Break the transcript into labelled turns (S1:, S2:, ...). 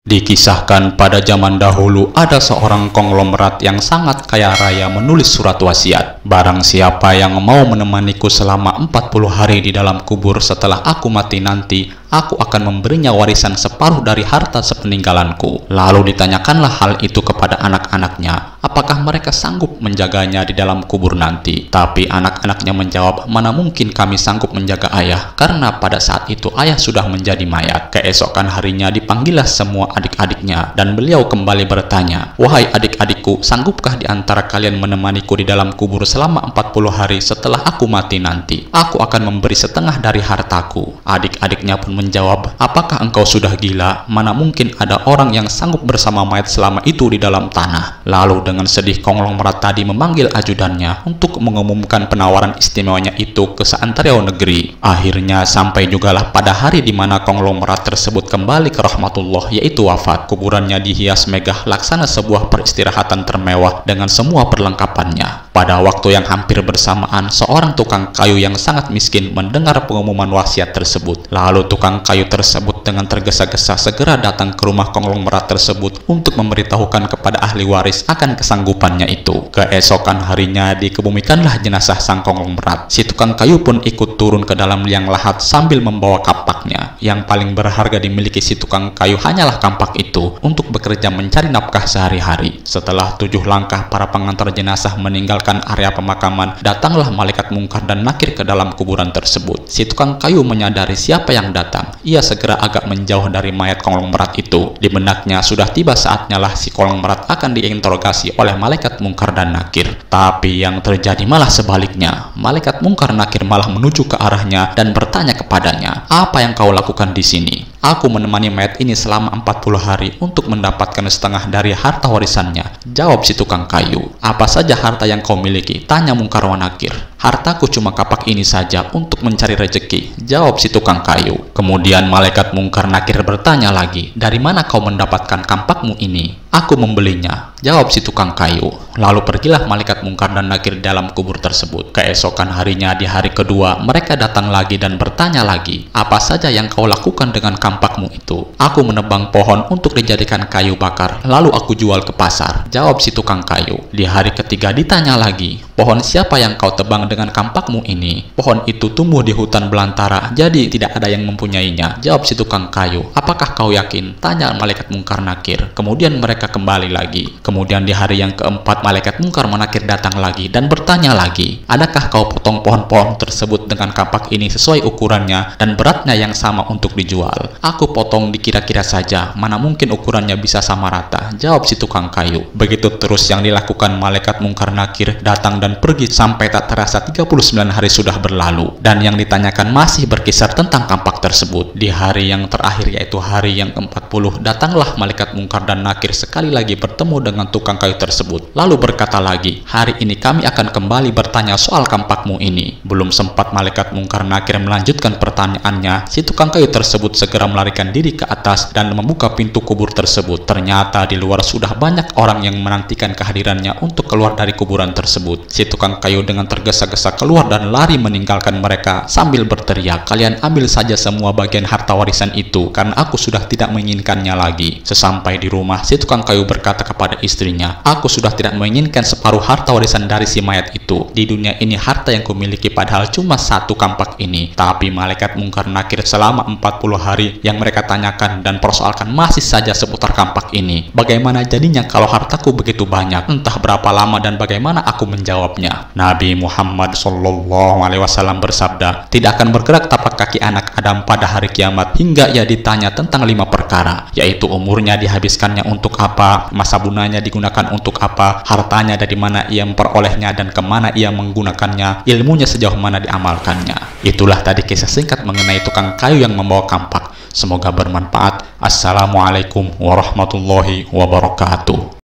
S1: Dikisahkan pada zaman dahulu ada seorang konglomerat yang sangat kaya raya menulis surat wasiat. Barang siapa yang mau menemaniku selama 40 hari di dalam kubur setelah aku mati nanti, aku akan memberinya warisan separuh dari harta sepeninggalanku. Lalu ditanyakanlah hal itu kepada anak-anaknya, apakah mereka sanggup menjaganya di dalam kubur nanti. Tapi anak-anaknya menjawab, mana mungkin kami sanggup menjaga ayah, karena pada saat itu ayah sudah menjadi mayat. Keesokan harinya dipanggillah semua adik-adiknya, dan beliau kembali bertanya, wahai adik-adikku, sanggupkah di antara kalian menemaniku di dalam kubur selama 40 hari setelah aku mati nanti? Aku akan memberi setengah dari hartaku. Adik-adiknya pun menjawab, apakah engkau sudah gila? Mana mungkin ada orang yang sanggup bersama mayat selama itu di dalam tanah. Lalu dengan sedih konglomerat tadi memanggil ajudannya untuk mengumumkan penawaran istimewanya itu ke seantero negeri. Akhirnya sampai jugalah pada hari di mana konglomerat tersebut kembali ke rahmatullah, yaitu wafat. Kuburannya dihias megah laksana sebuah peristirahatan termewah dengan semua perlengkapannya. Pada waktu yang hampir bersamaan, seorang tukang kayu yang sangat miskin mendengar pengumuman wasiat tersebut. Lalu tukang kayu tersebut dengan tergesa-gesa segera datang ke rumah konglomerat tersebut untuk memberitahukan kepada ahli waris akan kesanggupannya itu. Keesokan harinya dikebumikanlah jenazah sang konglomerat. Si tukang kayu pun ikut turun ke dalam liang lahat sambil membawa kampaknya. Yang paling berharga dimiliki si tukang kayu hanyalah kampak itu untuk bekerja mencari nafkah sehari-hari. Setelah 7 langkah para pengantar jenazah meninggalkan area pemakaman, datanglah malaikat mungkar dan nakir ke dalam kuburan tersebut. Si tukang kayu menyadari siapa yang datang. Ia segera agak menjauh dari mayat konglomerat itu. Di benaknya sudah tiba saatnya lah si konglomerat akan diinterogasi oleh malaikat mungkar dan nakir. Tapi yang terjadi malah sebaliknya. Malaikat mungkar nakir malah menuju ke arahnya dan bertanya kepadanya, apa yang kau lakukan di sini? Aku menemani mayat ini selama 40 hari untuk mendapatkan setengah dari harta warisannya. Jawab si tukang kayu. Apa saja harta yang kau miliki? Tanya mungkar wa nakir. Hartaku cuma kapak ini saja untuk mencari rezeki. Jawab si tukang kayu. Kemudian malaikat mungkar nakir bertanya lagi, dari mana kau mendapatkan kampakmu ini? Aku membelinya. Jawab si tukang kayu. Lalu pergilah malaikat mungkar dan nakir dalam kubur tersebut. Keesokan harinya di hari kedua, mereka datang lagi dan bertanya lagi, apa saja yang kau lakukan dengan kampakmu itu? Aku menebang pohon untuk dijadikan kayu bakar, lalu aku jual ke pasar. Jawab si tukang kayu. Di hari ketiga ditanya lagi, pohon siapa yang kau tebang dengan kampakmu ini? Pohon itu tumbuh di hutan belantara, jadi tidak ada yang mempunyainya. Jawab si tukang kayu. Apakah kau yakin? Tanya malaikat mungkar nakir. Kemudian mereka kembali lagi. Kemudian di hari yang keempat, malaikat mungkar menakir datang lagi dan bertanya lagi, adakah kau potong pohon-pohon tersebut dengan kapak ini sesuai ukurannya dan beratnya yang sama untuk dijual? Aku potong dikira-kira saja, mana mungkin ukurannya bisa sama rata. Jawab si tukang kayu. Begitu terus yang dilakukan malaikat mungkar nakir, datang dan pergi sampai tak terasa 39 hari sudah berlalu. Dan yang ditanyakan masih berkisar tentang kampak tersebut. Di hari yang terakhir, yaitu hari yang ke-40, datanglah malaikat mungkar dan nakir sekali lagi bertemu dengan tukang kayu tersebut. Lalu berkata lagi, hari ini kami akan kembali bertanya soal kampakmu ini. Belum sempat malaikat mungkar nakir melanjutkan pertanyaannya, si tukang kayu tersebut segera melarikan diri ke atas dan membuka pintu kubur tersebut. Ternyata di luar sudah banyak orang yang menantikan kehadirannya untuk keluar dari kuburan tersebut. Si tukang kayu dengan tergesa-gesa keluar dan lari meninggalkan mereka sambil berteriak, kalian ambil saja semua bagian harta warisan itu karena aku sudah tidak menginginkannya lagi. Sesampai di rumah, si tukang kayu berkata kepada istrinya, aku sudah tidak menginginkan separuh harta warisan dari si mayat itu. Di dunia ini harta yang kumiliki padahal cuma satu kampak ini. Tapi malaikat mungkar nakir selama 40 hari yang mereka tanyakan dan persoalkan masih saja seputar kampak ini. Bagaimana jadinya kalau hartaku begitu banyak? Entah berapa lama dan bagaimana aku menjawabnya? Nabi Muhammad SAW bersabda, tidak akan bergerak tapak kaki anak Adam pada hari kiamat hingga ia ditanya tentang 5 perkara, yaitu umurnya dihabiskannya untuk apa, masa bunanya digunakan untuk apa, hartanya dari mana ia memperolehnya dan kemana ia menggunakannya, ilmunya sejauh mana diamalkannya. Itulah tadi kisah singkat mengenai tukang kayu yang membawa kampak. Semoga bermanfaat. Assalamualaikum warahmatullahi wabarakatuh.